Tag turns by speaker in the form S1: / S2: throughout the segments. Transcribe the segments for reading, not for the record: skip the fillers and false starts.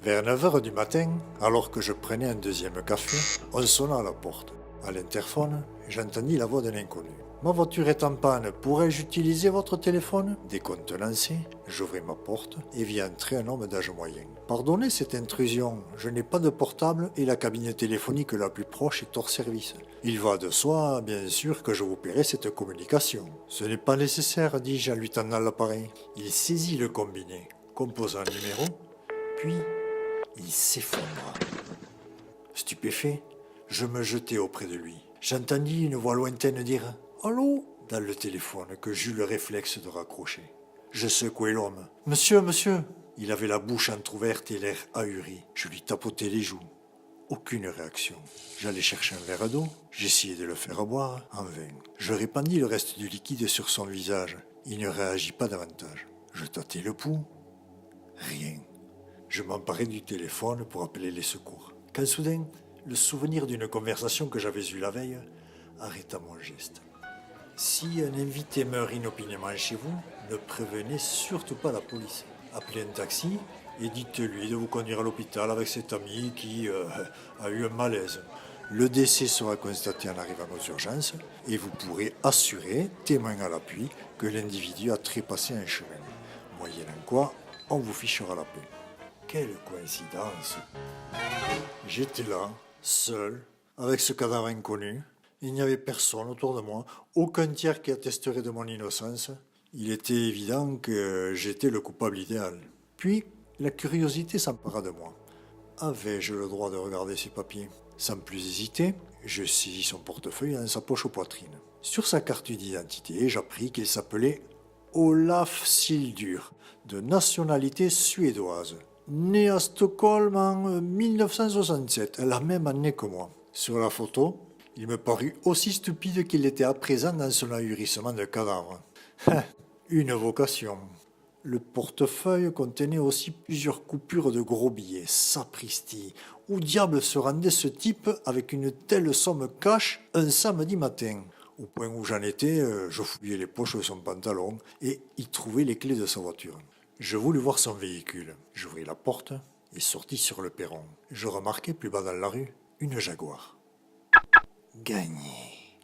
S1: Vers 9 heures du matin, alors que je prenais un deuxième café, on sonna à la porte. À l'interphone, j'entendis la voix d'un inconnu. « Ma voiture est en panne, pourrais-je utiliser votre téléphone ?» Décontenancé, j'ouvris ma porte et vis entrer un homme d'âge moyen. « Pardonnez cette intrusion, je n'ai pas de portable et la cabine téléphonique la plus proche est hors service. Il va de soi, bien sûr, que je vous paierai cette communication. »« Ce n'est pas nécessaire, dis-je en lui tendant l'appareil. » Il saisit le combiné, composa un numéro, puis il s'effondra. Stupéfait, je me jetai auprès de lui. J'entendis une voix lointaine dire « Allô ?» dans le téléphone que j'eus le réflexe de raccrocher. Je secouai l'homme. « Monsieur, monsieur !» Il avait la bouche entrouverte et l'air ahuri. Je lui tapotai les joues. Aucune réaction. J'allai chercher un verre d'eau. J'essayai de le faire boire, en vain. Je répandis le reste du liquide sur son visage. Il ne réagit pas davantage. Je tâtai le pouls. Rien. Je m'emparai du téléphone pour appeler les secours. Quand soudain, le souvenir d'une conversation que j'avais eue la veille arrêta mon geste. Si un invité meurt inopinément chez vous, ne prévenez surtout pas la police. Appelez un taxi et dites-lui de vous conduire à l'hôpital avec cet ami qui a eu un malaise. Le décès sera constaté en arrivant aux urgences et vous pourrez assurer, témoin à l'appui, que l'individu a trépassé un chemin. Moyennant quoi, on vous fichera la paix. Quelle coïncidence! J'étais là, seul, avec ce cadavre inconnu. Il n'y avait personne autour de moi, aucun tiers qui attesterait de mon innocence. Il était évident que j'étais le coupable idéal. Puis, la curiosité s'empara de moi. Avais-je le droit de regarder ses papiers? Sans plus hésiter, je saisis son portefeuille dans sa poche aux poitrines. Sur sa carte d'identité, j'appris qu'il s'appelait Olaf Sildur, de nationalité suédoise. Né à Stockholm en 1967, la même année que moi. Sur la photo, il me parut aussi stupide qu'il était à présent dans son ahurissement de cadavre. Une vocation. Le portefeuille contenait aussi plusieurs coupures de gros billets. Sapristi! Où diable se rendait ce type avec une telle somme cash un samedi matin? Au point où j'en étais, je fouillais les poches de son pantalon et y trouvais les clés de sa voiture. Je voulus voir son véhicule. J'ouvris la porte et sortis sur le perron. Je remarquai plus bas dans la rue une Jaguar. Gagné.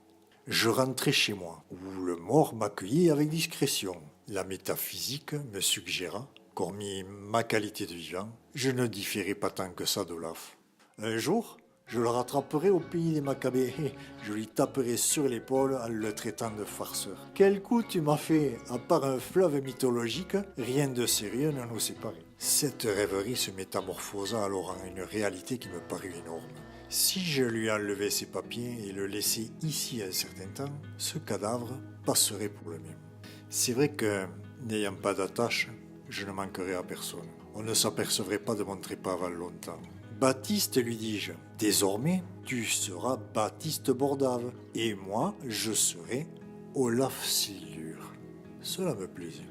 S1: Je rentrai chez moi, où le mort m'accueillit avec discrétion. La métaphysique me suggéra, qu'hormis ma qualité de vivant, je ne différais pas tant que ça d'Olaf. Un jour, je le rattraperai au pays des Maccabées. Je lui taperai sur l'épaule en le traitant de farceur. Quel coup tu m'as fait? À part un fleuve mythologique, rien de sérieux ne nous séparait. Cette rêverie se métamorphosa alors en une réalité qui me parut énorme. Si je lui enlevais ses papiers et le laissais ici un certain temps, ce cadavre passerait pour le mien. C'est vrai que, n'ayant pas d'attache, je ne manquerais à personne. On ne s'apercevrait pas de mon trépas avant longtemps. Baptiste, lui dis-je, désormais, tu seras Baptiste Bordave, et moi, je serai Olaf Sildur. Cela me plaisait.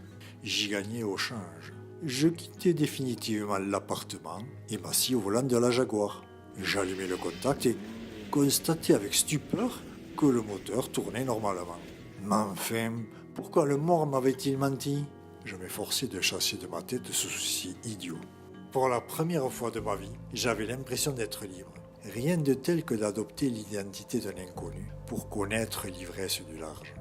S1: J'y gagnais au change. Je quittai définitivement l'appartement et m'assis au volant de la Jaguar. J'allumai le contact et constatai avec stupeur que le moteur tournait normalement. Mais enfin, pourquoi le mort m'avait-il menti? Je m'efforçais de chasser de ma tête ce souci idiot. Pour la première fois de ma vie, j'avais l'impression d'être libre. Rien de tel que d'adopter l'identité d'un inconnu pour connaître l'ivresse du large.